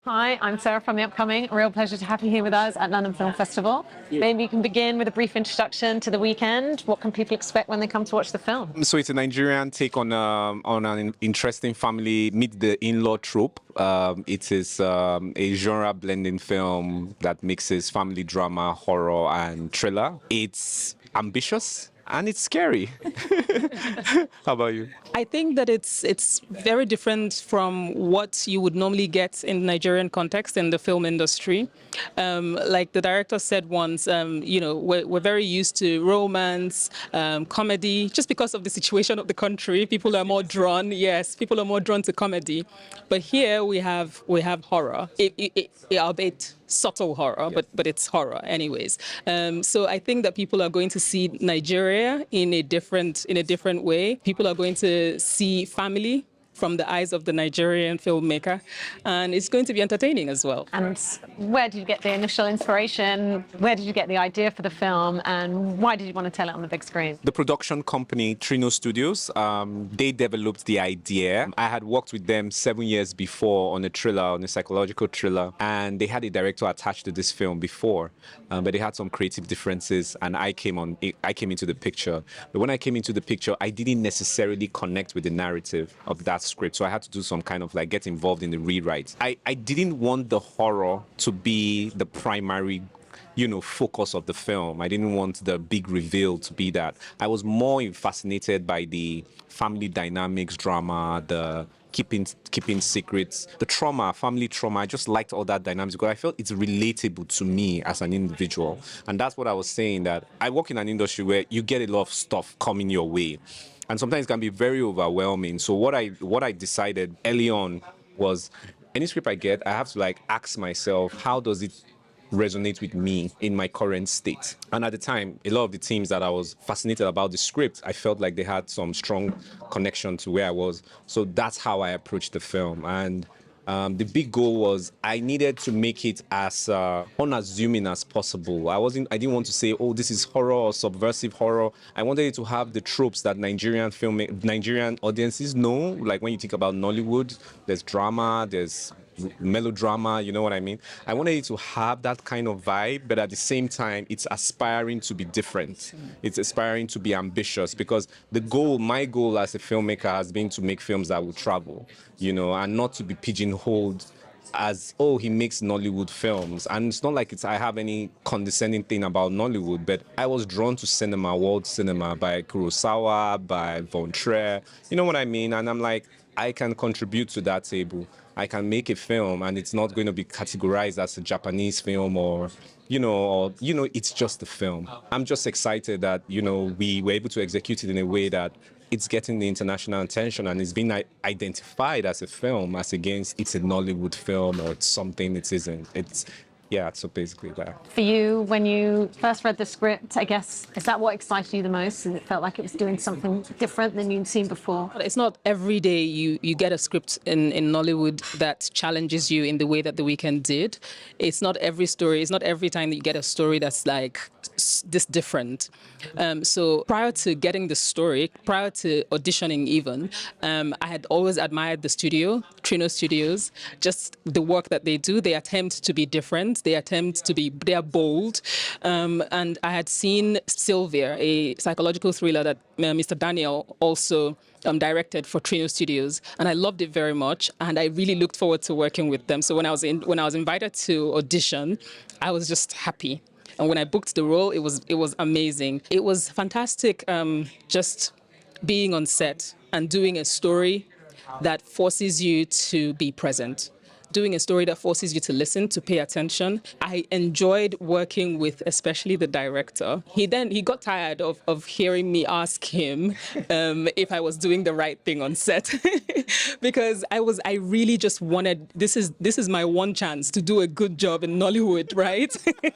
Hi, I'm Sarah from The Upcoming. A real pleasure to have you here with us at London Film Festival. Maybe you can begin with a brief introduction to the weekend. What can people expect when they come to watch the film? So it's a Nigerian take on an interesting family meet the in-law trope. It is a genre blending film that mixes family drama, horror, and thriller. It's ambitious and it's scary. How about you? I think that it's very different from what you would normally get in Nigerian context in the film industry. Like the director said once, we're very used to romance, comedy, just because of the situation of the country. People are more drawn, yes, people are more drawn to comedy. But here we have horror, albeit subtle horror, but it's horror anyways. So I think that people are going to see Nigeria in a different way. People are going to see family from the eyes of the Nigerian filmmaker, and it's going to be entertaining as well. And where did you get the initial inspiration? Where did you get the idea for the film? And why did you want to tell it on the big screen? The production company Trino Studios, they developed the idea. I had worked with them 7 years before on a psychological thriller, and they had a director attached to this film before, but they had some creative differences, and I came into the picture. But when I came into the picture, I didn't necessarily connect with the narrative of that script, so I had to do some kind of get involved in the rewrite. I didn't want the horror to be the primary focus of the film. I didn't want the big reveal to be that. I was more fascinated by the family dynamics, drama, the keeping secrets, the trauma, family trauma. I just liked all that dynamics because I felt it's relatable to me as an individual. And that's what I was saying, that I work in an industry where you get a lot of stuff coming your way, and sometimes it can be very overwhelming. So what I decided early on was, any script I get, I have to ask myself, how does it resonate with me in my current state? And at the time, a lot of the teams that I was fascinated about the script, I felt like they had some strong connection to where I was. So that's how I approached the film. And the big goal was I needed to make it as unassuming as possible. I didn't want to say, oh, this is horror or subversive horror. I wanted it to have the tropes that Nigerian audiences know. Like when you think about Nollywood, there's drama, there's melodrama, you know what I mean? I wanted it to have that kind of vibe, but at the same time, it's aspiring to be different. It's aspiring to be ambitious, because my goal as a filmmaker has been to make films that will travel, and not to be pigeonholed as, oh, he makes Nollywood films. And it's not like I have any condescending thing about Nollywood, but I was drawn to cinema, world cinema, by Kurosawa, by Von Trier, you know what I mean? And I'm like, I can contribute to that table. I can make a film, and it's not going to be categorized as a Japanese film it's just a film. I'm just excited that, we were able to execute it in a way that it's getting the international attention and it's being identified as a film, as against it's a Nollywood film or it's something it isn't. So basically that. For you, when you first read the script, I guess, is that what excited you the most? And it felt like it was doing something different than you'd seen before? It's not every day you get a script in Nollywood that challenges you in the way that The Weeknd did. It's not every time that you get a story that's like this different. So prior to getting the story, prior to auditioning even, I had always admired the studio, Trino Studios, just the work that they do. They attempt to be different. They are bold. And I had seen Sylvia, a psychological thriller that Mr. Daniel also directed for Trino Studios, and I loved it very much, and I really looked forward to working with them. So when I was invited to audition, I was just happy. And when I booked the role, it was amazing. It was fantastic, just being on set and doing a story that forces you to be present. Doing a story that forces you to listen, to pay attention. I enjoyed working with especially the director. He got tired of hearing me ask him if I was doing the right thing on set because I really just wanted, this is my one chance to do a good job in Nollywood, right?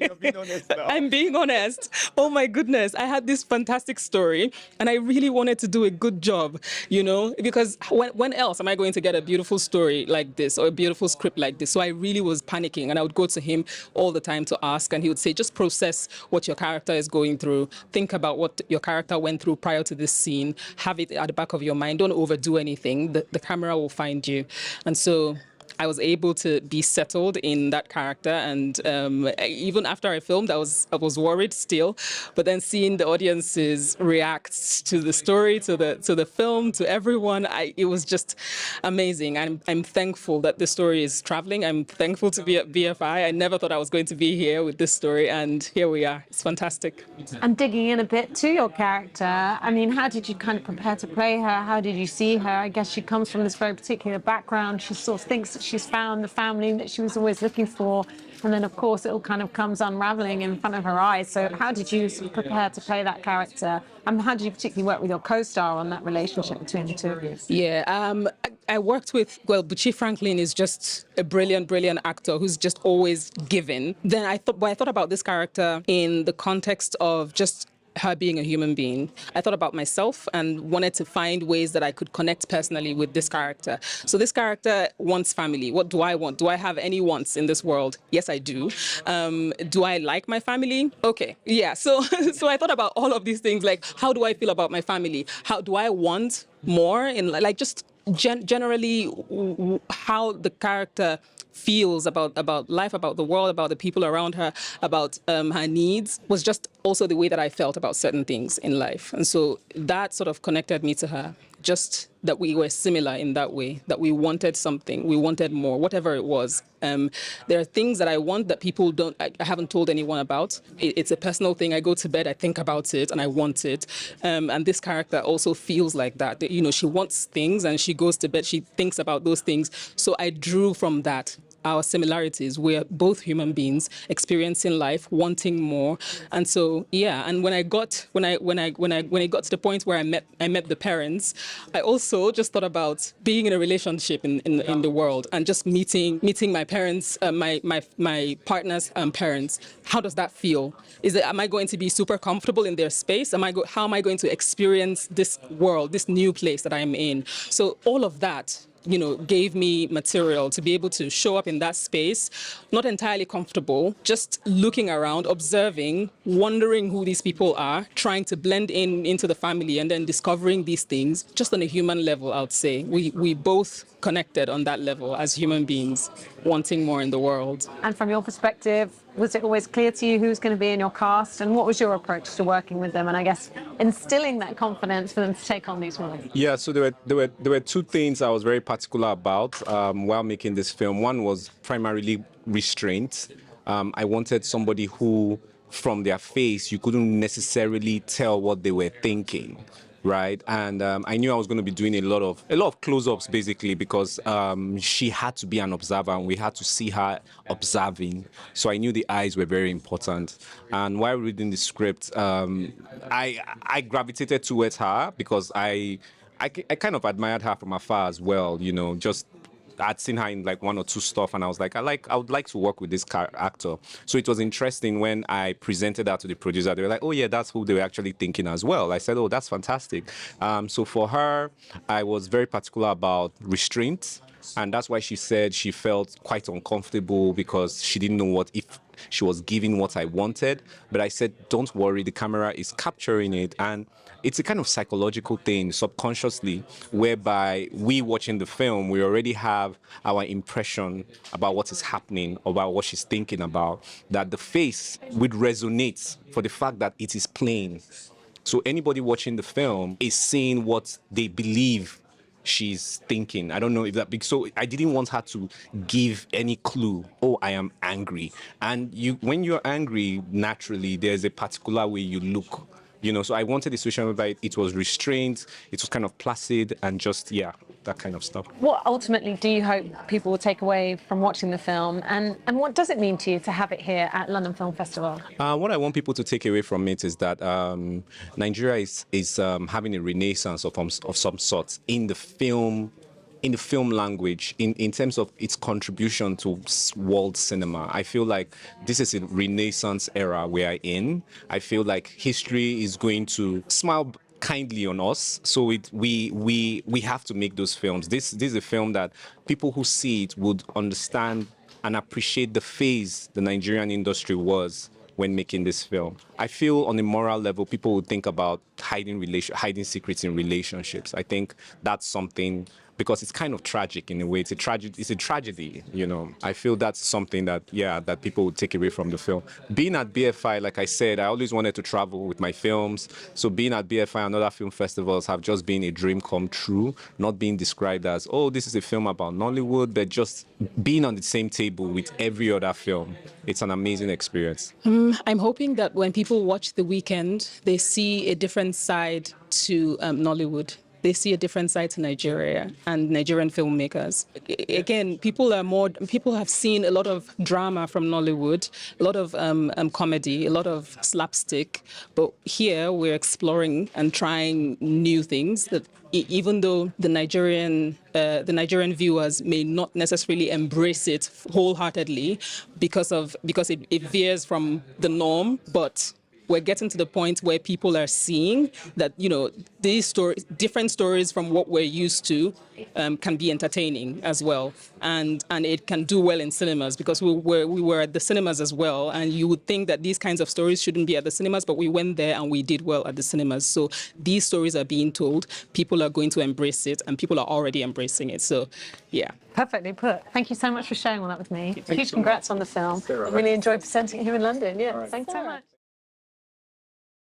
You're being honest now. I'm being honest. Oh my goodness, I had this fantastic story and I really wanted to do a good job, because when else am I going to get a beautiful story like this or a beautiful script like this? So I really was panicking, and I would go to him all the time to ask, and he would say, just process what your character is going through. Think about what your character went through prior to this scene. Have it at the back of your mind. Don't overdo anything. The camera will find you. And so I was able to be settled in that character, and even after I filmed, I was worried still. But then seeing the audiences react to the story, to the film, to everyone, it was just amazing. I'm thankful that the story is traveling. I'm thankful to be at BFI. I never thought I was going to be here with this story, and here we are. It's fantastic. And digging in a bit to your character, I mean, how did you kind of prepare to play her? How did you see her? I guess she comes from this very particular background. She sort of thinks that she's found the family that she was always looking for. And then, of course, it all kind of comes unraveling in front of her eyes. So how did you sort of prepare to play that character? And how did you particularly work with your co-star on that relationship between the two of you? Yeah, I worked with, Buchi Franklin is just a brilliant, brilliant actor who's just always giving. Then I thought about this character in the context of just her being a human being. I thought about myself and wanted to find ways that I could connect personally with this character. So this character wants family. What do I want? Do I have any wants in this world? Yes, I do. Do I like my family? Okay, yeah. So so I thought about all of these things, like how do I feel about my family? How do I want more in like just generally how the character feels about life, about the world, about the people around her, about her needs, was just also the way that I felt about certain things in life. And so that sort of connected me to her, just that we were similar in that way, that we wanted something, we wanted more, whatever it was. There are things that I want that people don't, I haven't told anyone about. It's a personal thing. I go to bed, I think about it, and I want it. And this character also feels like that. You know, she wants things, and she goes to bed, she thinks about those things. So I drew from that our similarities. We're both human beings experiencing life, wanting more. And so, yeah. And when it got to the point where I met the parents, I also just thought about being in a relationship in the world and just meeting my parents, my partner's parents. How does that feel? Am I going to be super comfortable in their space? How am I going to experience this world, this new place that I'm in? So all of that, you know, gave me material to be able to show up in that space, not entirely comfortable, just looking around, observing, wondering who these people are, trying to blend into the family, and then discovering these things just on a human level, I would say. We both connected on that level as human beings, wanting more in the world. And from your perspective, was it always clear to you who's going to be in your cast? And what was your approach to working with them? And I guess instilling that confidence for them to take on these roles? Yeah, so there were two things I was very particular about while making this film. One was primarily restraint. I wanted somebody who, from their face, you couldn't necessarily tell what they were thinking, right? And I knew I was going to be doing a lot of close-ups, basically, because she had to be an observer, and we had to see her observing. So I knew the eyes were very important. And while reading the script, I gravitated towards her because I kind of admired her from afar as well, you know, just I'd seen her in like one or two stuff, and I was like, I would like to work with this actor. So it was interesting when I presented that to the producer. They were like, oh yeah, that's who they were actually thinking as well. I said, oh, that's fantastic. So for her, I was very particular about restraint. And that's why she said she felt quite uncomfortable because she didn't know what if she was giving what I wanted. But I said, don't worry, the camera is capturing it. And it's a kind of psychological thing subconsciously, whereby we watching the film, we already have our impression about what is happening, about what she's thinking about, that the face would resonate for the fact that it is playing. So anybody watching the film is seeing what they believe she's thinking. I don't know if that big. So I didn't want her to give any clue. Oh, I am angry. And when you're angry, naturally, there's a particular way you look. You know, so I wanted a situation whereby it was restrained, it was kind of placid, and just, yeah, that kind of stuff. What ultimately do you hope people will take away from watching the film? And what does it mean to you to have it here at London Film Festival? What I want people to take away from it is that Nigeria is having a renaissance of some sort in the film language, in terms of its contribution to world cinema. I feel like this is a renaissance era we are in. I feel like history is going to smile kindly on us. So we have to make those films. This is a film that people who see it would understand and appreciate the phase the Nigerian industry was when making this film. I feel on a moral level, people would think about hiding secrets in relationships. I think that's something, because it's kind of tragic in a way. It's a tragedy, you know. I feel that's something that, yeah, that people would take away from the film. Being at BFI, like I said, I always wanted to travel with my films. So being at BFI and other film festivals have just been a dream come true, not being described as, oh, this is a film about Nollywood, but just being on the same table with every other film. It's an amazing experience. I'm hoping that when people watch The Weekend, they see a different side to Nollywood. They see a different side to Nigeria and Nigerian filmmakers. Again, people have seen a lot of drama from Nollywood, a lot of comedy, a lot of slapstick. But here we're exploring and trying new things that even though the Nigerian viewers may not necessarily embrace it wholeheartedly because it veers from the norm, but we're getting to the point where people are seeing that, you know, these stories, different stories from what we're used to, can be entertaining as well, and it can do well in cinemas, because we were at the cinemas as well, and you would think that these kinds of stories shouldn't be at the cinemas, but we went there and we did well at the cinemas. So these stories are being told, people are going to embrace it, and people are already embracing it. So, yeah. Perfectly put. Thank you so much for sharing all that with me. Huge congrats on the film. I really enjoyed presenting it here in London. Yeah, thanks so much.